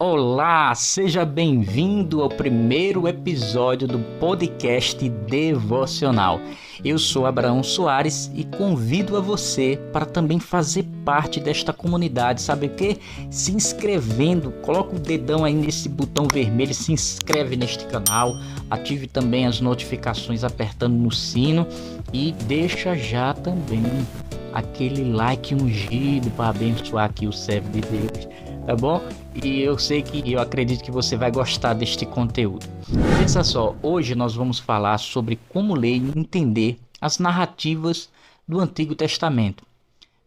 Olá, seja bem-vindo ao primeiro episódio do podcast devocional. Eu sou Abraão Soares e convido a você para também fazer parte desta comunidade. Sabe o quê? Se inscrevendo, coloca o dedão aí nesse botão vermelho, se inscreve neste canal, ative também as notificações apertando no sino e deixa já também aquele like ungido para abençoar aqui o servo de Deus, tá bom? E eu acredito que você vai gostar deste conteúdo. Pensa só, hoje nós vamos falar sobre como ler e entender as narrativas do Antigo Testamento.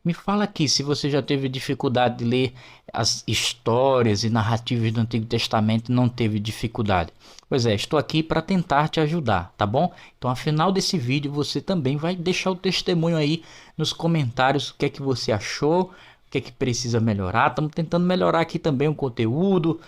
Me fala aqui se você já teve dificuldade de ler as histórias e narrativas do Antigo Testamento e não teve dificuldade. Pois é, estou aqui para tentar te ajudar, tá bom? Então, ao final desse vídeo, você também vai deixar o testemunho aí nos comentários o que é que você achou, o que é que precisa melhorar. Estamos tentando melhorar aqui também o conteúdo,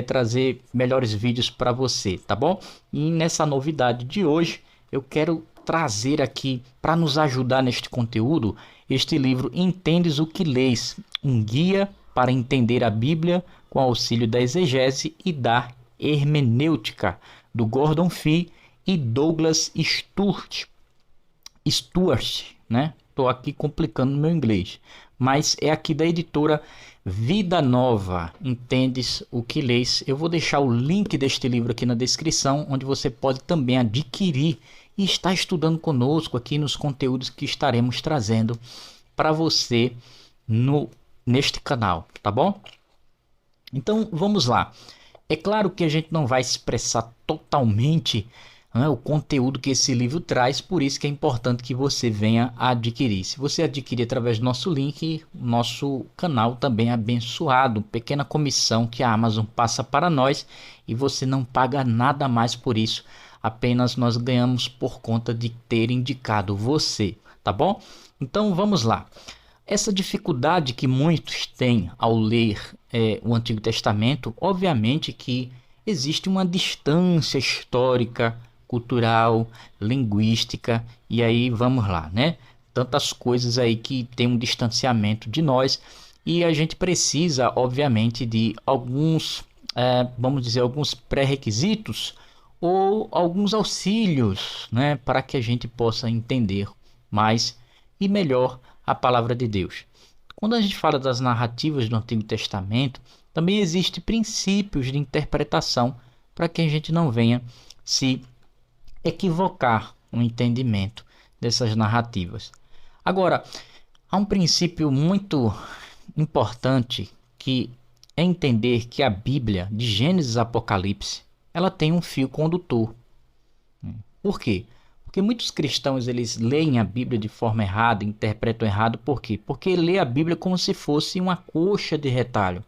trazer melhores vídeos para você, tá bom? E nessa novidade de hoje, eu quero trazer aqui, para nos ajudar neste conteúdo, este livro Entendes o que Lês, um guia para entender a Bíblia com auxílio da exegese e da hermenêutica, do Gordon Fee e Douglas Stuart, né? Estou aqui complicando no meu inglês, mas é aqui da editora Vida Nova, Entendes o que Lês. Eu vou deixar o link deste livro aqui na descrição, onde você pode também adquirir e estar estudando conosco aqui nos conteúdos que estaremos trazendo para você neste canal, tá bom? Então vamos lá. É claro que a gente não vai expressar totalmente o conteúdo que esse livro traz, por isso que é importante que você venha a adquirir. Se você adquirir através do nosso link, nosso canal também é abençoado, pequena comissão que a Amazon passa para nós e você não paga nada mais por isso, apenas nós ganhamos por conta de ter indicado você, tá bom? Então vamos lá. Essa dificuldade que muitos têm ao ler o Antigo Testamento, obviamente que existe uma distância histórica, cultural, linguística, e aí vamos lá, né? Tantas coisas aí que tem um distanciamento de nós, e a gente precisa, obviamente, de alguns, vamos dizer, alguns pré-requisitos ou alguns auxílios, né? Para que a gente possa entender mais e melhor a palavra de Deus. Quando a gente fala das narrativas do Antigo Testamento, também existem princípios de interpretação para que a gente não venha se equivocar no entendimento dessas narrativas. Agora, há um princípio muito importante que é entender que a Bíblia, de Gênesis a Apocalipse, ela tem um fio condutor. Por quê? Porque muitos cristãos eles leem a Bíblia de forma errada, interpretam errado. Por quê? Porque lê a Bíblia como se fosse uma coxa de retalho.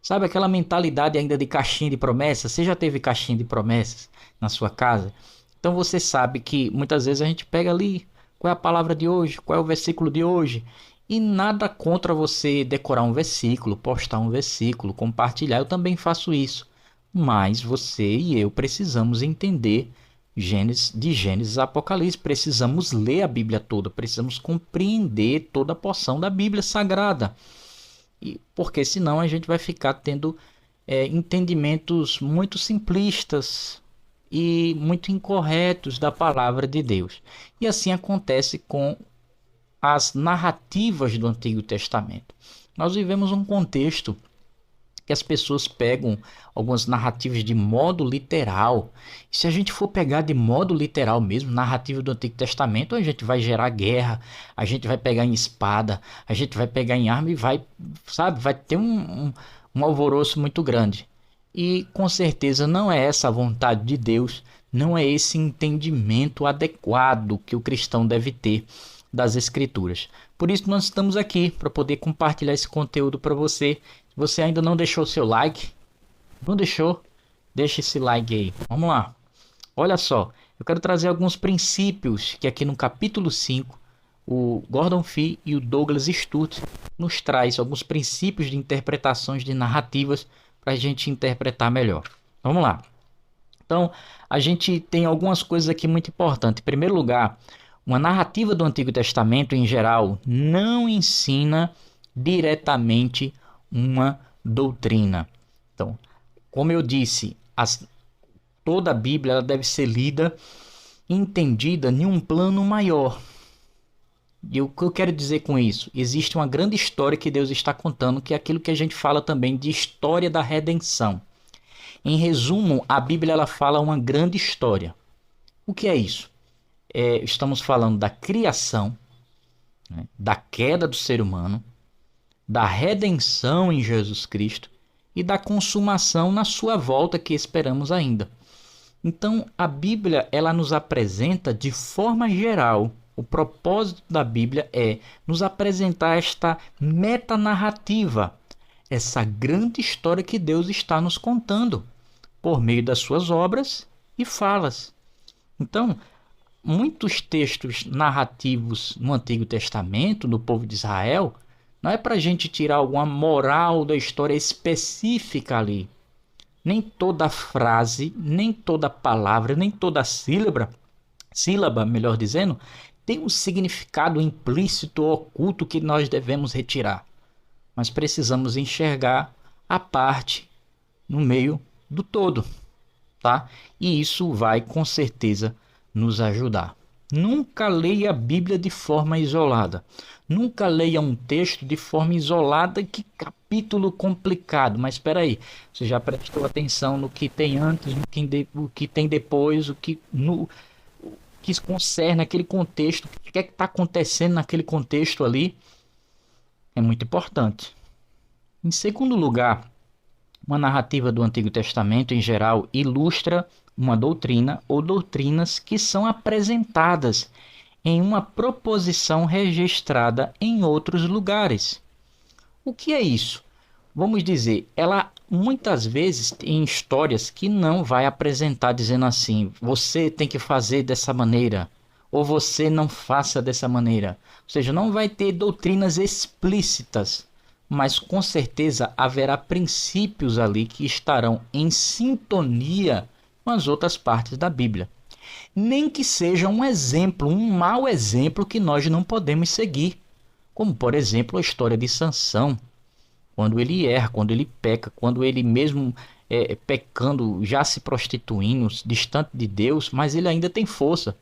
Sabe aquela mentalidade ainda de caixinha de promessas? Você já teve caixinha de promessas na sua casa? Então você sabe que muitas vezes a gente pega ali qual é a palavra de hoje, qual é o versículo de hoje. E nada contra você decorar um versículo, postar um versículo, compartilhar. Eu também faço isso. Mas você e eu precisamos entender de Gênesis a Apocalipse, precisamos ler a Bíblia toda, precisamos compreender toda a porção da Bíblia Sagrada, porque senão a gente vai ficar tendo entendimentos muito simplistas e muito incorretos da palavra de Deus. E assim acontece com as narrativas do Antigo Testamento. Nós vivemos um contexto que as pessoas pegam algumas narrativas de modo literal. E se a gente for pegar de modo literal mesmo, narrativa do Antigo Testamento, a gente vai gerar guerra, a gente vai pegar em espada, a gente vai pegar em arma e vai ter um alvoroço muito grande. E com certeza não é essa a vontade de Deus, não é esse entendimento adequado que o cristão deve ter das Escrituras. Por isso nós estamos aqui, para poder compartilhar esse conteúdo para você. Se você ainda não deixou seu like, não deixou? Deixa esse like aí. Vamos lá. Olha só, eu quero trazer alguns princípios que aqui no capítulo 5, o Gordon Fee e o Douglas Stuart nos traz alguns princípios de interpretações de narrativas para a gente interpretar melhor. Vamos lá. Então, a gente tem algumas coisas aqui muito importantes. Em primeiro lugar, uma narrativa do Antigo Testamento, em geral, não ensina diretamente uma doutrina. Então, Como eu disse, toda a Bíblia ela deve ser lida e entendida em um plano maior. E o que eu quero dizer com isso? Existe uma grande história que Deus está contando, que é aquilo que a gente fala também de história da redenção. Em resumo, a Bíblia ela fala uma grande história. O que é isso? Estamos falando da criação, né, da queda do ser humano, da redenção em Jesus Cristo e da consumação na sua volta que esperamos ainda. Então, a Bíblia ela nos apresenta de forma geral. O propósito da Bíblia é nos apresentar esta metanarrativa, essa grande história que Deus está nos contando por meio das suas obras e falas. Então, muitos textos narrativos no Antigo Testamento, do povo de Israel, não é para a gente tirar alguma moral da história específica ali. Nem toda frase, nem toda palavra, nem toda sílaba, melhor dizendo, tem um significado implícito ou oculto que nós devemos retirar. Mas precisamos enxergar a parte no meio do todo, tá? E isso vai com certeza nos ajudar. Nunca leia a Bíblia de forma isolada. Nunca leia um texto de forma isolada. Que capítulo complicado. Mas espera aí, você já prestou atenção no que tem antes, no que tem depois, o que concerne aquele contexto, o que é que está acontecendo naquele contexto ali? É muito importante. Em segundo lugar, uma narrativa do Antigo Testamento, em geral, ilustra uma doutrina ou doutrinas que são apresentadas em uma proposição registrada em outros lugares. O que é isso? Vamos dizer, ela muitas vezes tem histórias que não vai apresentar dizendo assim, você tem que fazer dessa maneira, ou você não faça dessa maneira. Ou seja, não vai ter doutrinas explícitas, mas com certeza haverá princípios ali que estarão em sintonia com as outras partes da Bíblia. Nem que seja um exemplo, um mau exemplo que nós não podemos seguir. Como, por exemplo, a história de Sansão. Quando ele erra, quando ele peca, quando ele mesmo pecando, já se prostituindo, distante de Deus, mas ele ainda tem força.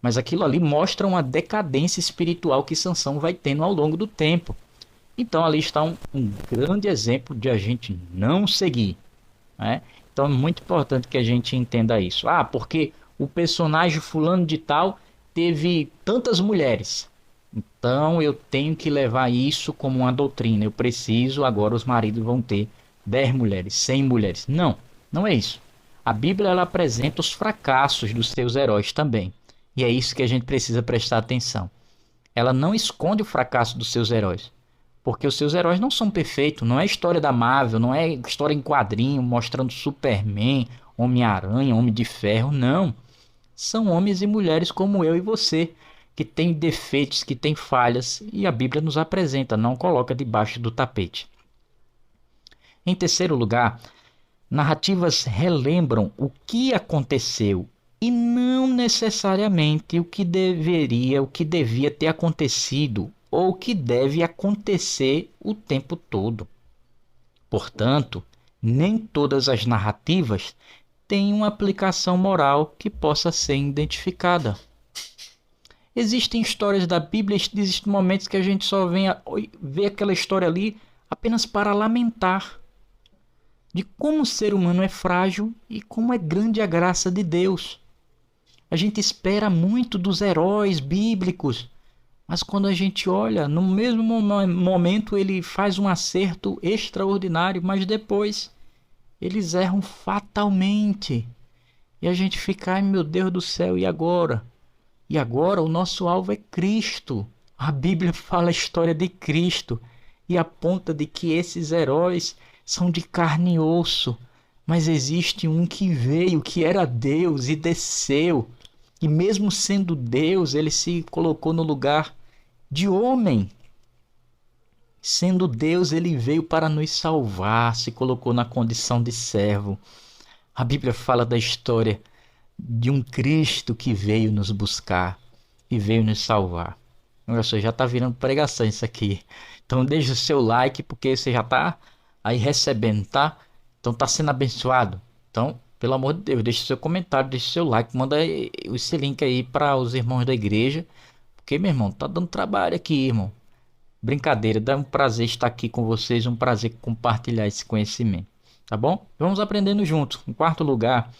Mas aquilo ali mostra uma decadência espiritual que Sansão vai tendo ao longo do tempo. Então ali está um grande exemplo de a gente não seguir, né? Então é muito importante que a gente entenda isso. Porque o personagem fulano de tal teve tantas mulheres. Então eu tenho que levar isso como uma doutrina. Eu preciso, agora os maridos vão ter 10 mulheres, 100 mulheres. Não, não é isso. A Bíblia ela apresenta os fracassos dos seus heróis também. E é isso que a gente precisa prestar atenção. Ela não esconde o fracasso dos seus heróis. Porque os seus heróis não são perfeitos. Não é história da Marvel, não é história em quadrinho mostrando Superman, Homem-Aranha, Homem de Ferro. Não. São homens e mulheres como eu e você, que têm defeitos, que têm falhas. E a Bíblia nos apresenta, não coloca debaixo do tapete. Em terceiro lugar, narrativas relembram o que aconteceu e não necessariamente o que devia ter acontecido ou o que deve acontecer o tempo todo. Portanto, nem todas as narrativas têm uma aplicação moral que possa ser identificada. Existem histórias da Bíblia, existem momentos que a gente só vê aquela história ali apenas para lamentar de como o ser humano é frágil e como é grande a graça de Deus. A gente espera muito dos heróis bíblicos, mas quando a gente olha, no mesmo momento ele faz um acerto extraordinário, mas depois eles erram fatalmente. E a gente fica, ai meu Deus do céu, e agora? E agora o nosso alvo é Cristo. A Bíblia fala a história de Cristo e aponta de que esses heróis são de carne e osso, mas existe um que veio, que era Deus e desceu. E mesmo sendo Deus, ele se colocou no lugar de homem. Sendo Deus, ele veio para nos salvar, se colocou na condição de servo. A Bíblia fala da história de um Cristo que veio nos buscar e veio nos salvar. Olha só, já está virando pregação isso aqui. Então deixa o seu like, porque você já está aí recebendo, tá? Então tá sendo abençoado? Então, pelo amor de Deus, deixe seu comentário, deixe seu like, manda esse link aí para os irmãos da igreja, porque, meu irmão, tá dando trabalho aqui, irmão. Brincadeira, dá um prazer estar aqui com vocês, um prazer compartilhar esse conhecimento, tá bom? Vamos aprendendo juntos. Em quarto lugar,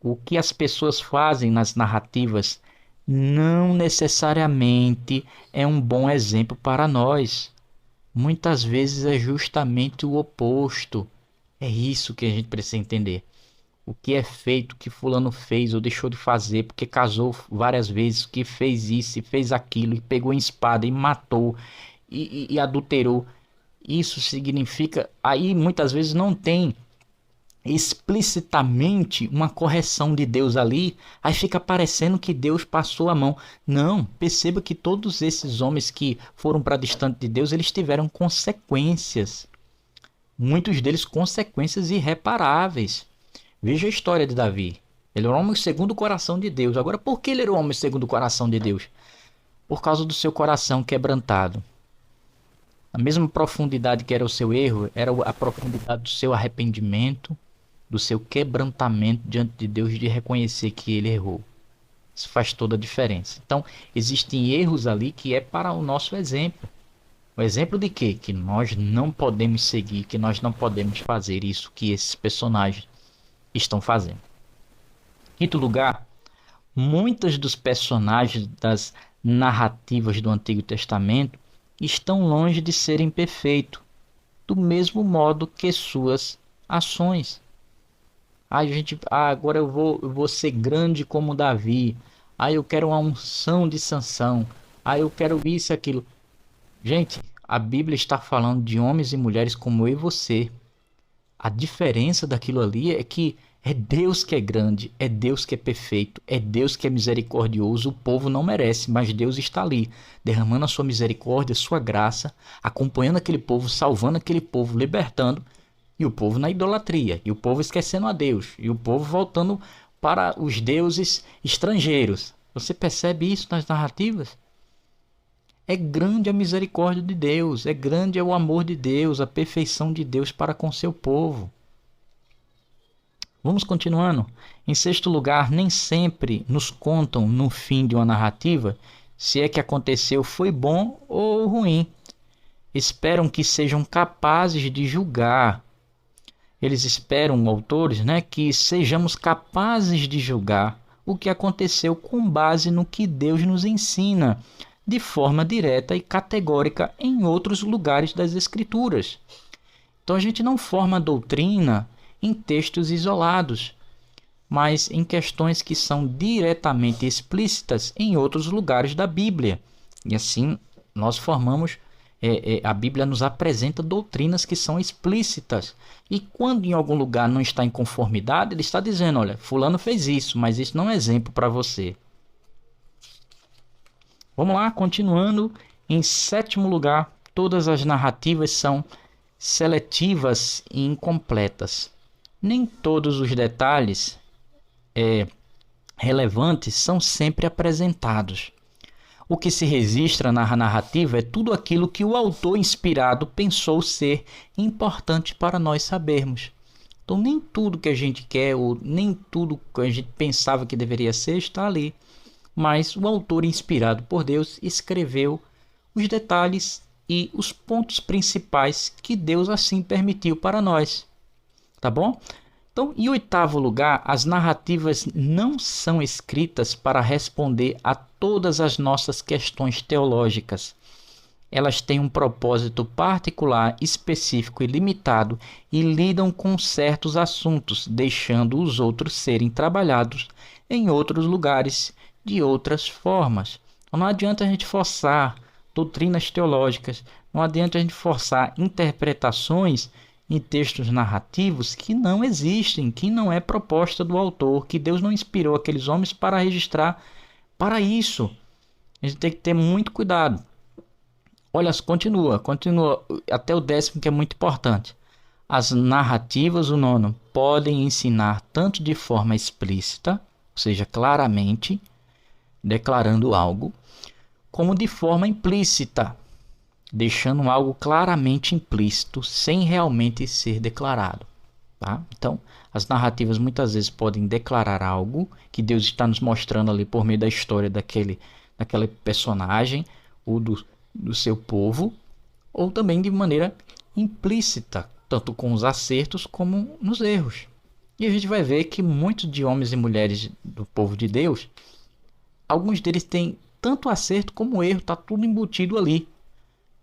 o que as pessoas fazem nas narrativas não necessariamente é um bom exemplo para nós. Muitas vezes é justamente o oposto. É isso que a gente precisa entender. O que é feito, o que fulano fez ou deixou de fazer, porque casou várias vezes, que fez isso e fez aquilo, e pegou em espada e matou e adulterou. Isso significa, aí muitas vezes não tem explicitamente uma correção de Deus ali, aí fica parecendo que Deus passou a mão. Não, perceba que todos esses homens que foram para distante de Deus, eles tiveram consequências. Muitos deles consequências irreparáveis. Veja a história de Davi. Ele era um homem segundo o coração de Deus. Agora, por que ele era um homem segundo o coração de Deus? Por causa do seu coração quebrantado. A mesma profundidade que era o seu erro, era a profundidade do seu arrependimento, do seu quebrantamento diante de Deus, de reconhecer que ele errou. Isso faz toda a diferença. Então, existem erros ali que é para o nosso exemplo. O exemplo de quê? Que nós não podemos seguir, que nós não podemos fazer isso que esses personagens estão fazendo. Quinto lugar, muitos dos personagens das narrativas do Antigo Testamento estão longe de serem perfeitos, do mesmo modo que suas ações. Agora eu vou ser grande como Davi. Eu quero uma unção de Sansão. Eu quero isso e aquilo. Gente, a Bíblia está falando de homens e mulheres como eu e você. A diferença daquilo ali é que é Deus que é grande, é Deus que é perfeito, é Deus que é misericordioso. O povo não merece, mas Deus está ali, derramando a sua misericórdia, a sua graça, acompanhando aquele povo, salvando aquele povo, libertando, e o povo na idolatria, e o povo esquecendo a Deus, e o povo voltando para os deuses estrangeiros. Você percebe isso nas narrativas? É grande a misericórdia de Deus, é grande o amor de Deus, a perfeição de Deus para com seu povo. Vamos continuando. Em sexto lugar, nem sempre nos contam no fim de uma narrativa se é que aconteceu foi bom ou ruim. Esperam que sejam capazes de julgar. Eles esperam, autores, que sejamos capazes de julgar o que aconteceu com base no que Deus nos ensina, de forma direta e categórica em outros lugares das Escrituras. Então a gente não forma doutrina em textos isolados, mas em questões que são diretamente explícitas em outros lugares da Bíblia. E assim nós formamos, a Bíblia nos apresenta doutrinas que são explícitas. E quando em algum lugar não está em conformidade, ele está dizendo, olha, fulano fez isso, mas isso não é exemplo para você. Vamos lá, continuando. Em sétimo lugar, todas as narrativas são seletivas e incompletas. Nem todos os detalhes relevantes são sempre apresentados. O que se registra na narrativa é tudo aquilo que o autor inspirado pensou ser importante para nós sabermos. Então nem tudo que a gente quer ou nem tudo que a gente pensava que deveria ser está ali. Mas o autor inspirado por Deus escreveu os detalhes e os pontos principais que Deus assim permitiu para nós. Tá bom? Então, em oitavo lugar, as narrativas não são escritas para responder a todas as nossas questões teológicas. Elas têm um propósito particular, específico e limitado e lidam com certos assuntos, deixando os outros serem trabalhados em outros lugares, de outras formas. Então, não adianta a gente forçar doutrinas teológicas, não adianta a gente forçar interpretações em textos narrativos que não existem, que não é proposta do autor, que Deus não inspirou aqueles homens para registrar para isso. A gente tem que ter muito cuidado. Olha, continua até o 10º, que é muito importante. As narrativas, o 9º, podem ensinar tanto de forma explícita, ou seja, claramente, declarando algo, como de forma implícita, deixando algo claramente implícito, sem realmente ser declarado. tá? Então, as narrativas muitas vezes podem declarar algo que Deus está nos mostrando ali por meio da história daquele personagem ou do seu povo, ou também de maneira implícita, tanto com os acertos como nos erros. E a gente vai ver que muitos de homens e mulheres do povo de Deus, alguns deles têm tanto acerto como erro, está tudo embutido ali.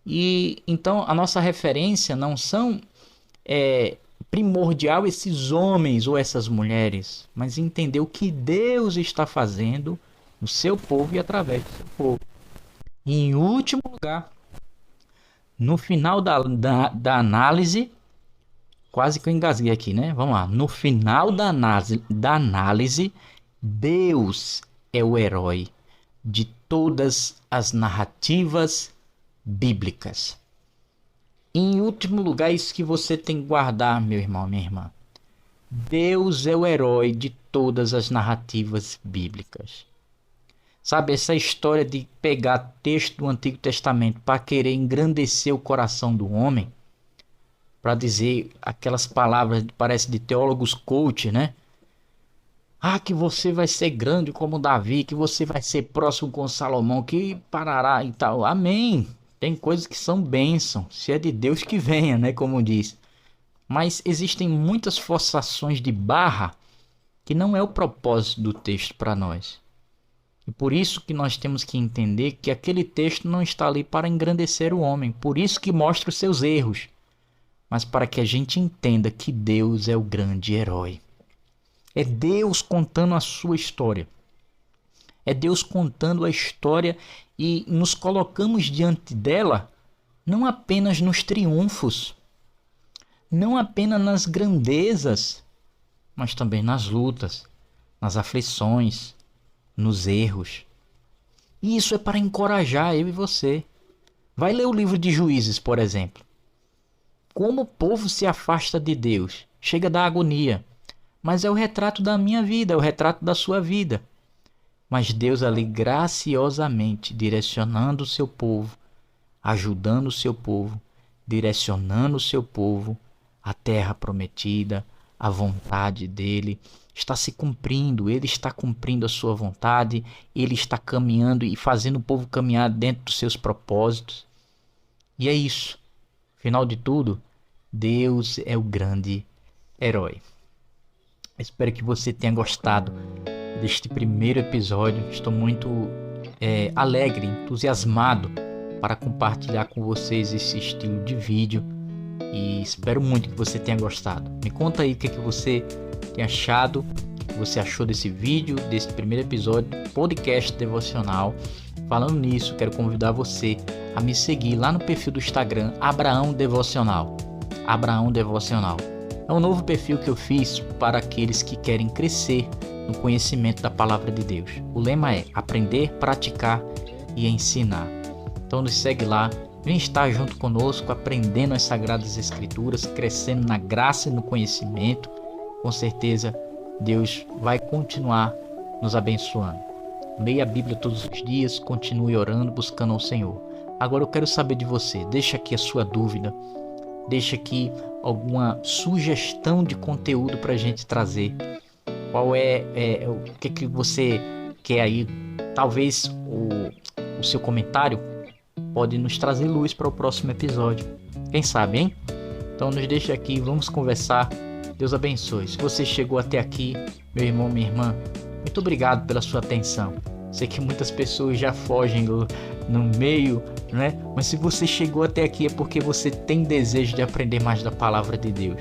E então a nossa referência não são primordial esses homens ou essas mulheres, mas entender o que Deus está fazendo no seu povo e através do seu povo. E em último lugar, no final da análise, quase que eu engasguei aqui, né? Vamos lá. No final da análise, Deus é o herói de todas as narrativas bíblicas. Em último lugar, isso que você tem que guardar, meu irmão, minha irmã. Deus é o herói de todas as narrativas bíblicas. Sabe, essa história de pegar texto do Antigo Testamento para querer engrandecer o coração do homem, para dizer aquelas palavras, parece de teólogos coach, né? Ah, que você vai ser grande como Davi, que você vai ser próximo com Salomão, que parará e tal. Amém. Tem coisas que são bênção, se é de Deus que venha, né? Como diz. Mas existem muitas forçações de barra que não é o propósito do texto para nós. E por isso que nós temos que entender que aquele texto não está ali para engrandecer o homem. Por isso que mostra os seus erros. Mas para que a gente entenda que Deus é o grande herói. É Deus contando a sua história. É Deus contando a história e nos colocamos diante dela não apenas nos triunfos, não apenas nas grandezas, mas também nas lutas, nas aflições, nos erros. E isso é para encorajar eu e você. Vai ler o livro de Juízes, por exemplo. Como o povo se afasta de Deus, chega da agonia. Mas é o retrato da minha vida, é o retrato da sua vida. Mas Deus ali graciosamente direcionando o seu povo, ajudando o seu povo, direcionando o seu povo, a terra prometida, a vontade dele está se cumprindo, ele está cumprindo a sua vontade, ele está caminhando e fazendo o povo caminhar dentro dos seus propósitos. E é isso. Final de tudo, Deus é o grande herói. Espero que você tenha gostado deste primeiro episódio. Estou muito alegre, entusiasmado para compartilhar com vocês esse estilo de vídeo e espero muito que você tenha gostado. Me conta aí o que você tem achado, o que você achou desse vídeo, desse primeiro episódio, podcast devocional. Falando nisso, quero convidar você a me seguir lá no perfil do Instagram, Abraão Devocional. Abraão Devocional. É um novo perfil que eu fiz para aqueles que querem crescer no conhecimento da palavra de Deus. O lema é aprender, praticar e ensinar. Então nos segue lá, vem estar junto conosco, aprendendo as Sagradas Escrituras, crescendo na graça e no conhecimento. Com certeza Deus vai continuar nos abençoando. Leia a Bíblia todos os dias, continue orando, buscando ao Senhor. Agora eu quero saber de você, deixa aqui a sua dúvida, deixa aqui alguma sugestão de conteúdo para a gente trazer. Qual o que você quer aí? Talvez o seu comentário pode nos trazer luz para o próximo episódio. Quem sabe, hein? Então nos deixa aqui, vamos conversar. Deus abençoe. Se você chegou até aqui, meu irmão, minha irmã, muito obrigado pela sua atenção. Sei que muitas pessoas já fogem no meio, né? Mas se você chegou até aqui é porque você tem desejo de aprender mais da palavra de Deus.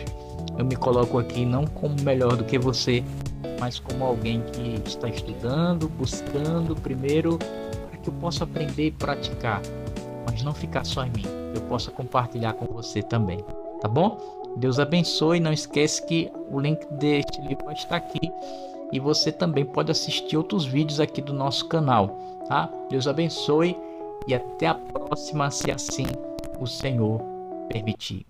Eu me coloco aqui não como melhor do que você, mas como alguém que está estudando, buscando primeiro para que eu possa aprender e praticar, mas não ficar só em mim. Eu possa compartilhar com você também, tá bom? Deus abençoe. Não esquece que o link deste livro vai estar aqui. E você também pode assistir outros vídeos aqui do nosso canal, tá? Deus abençoe e até a próxima, se assim o Senhor permitir.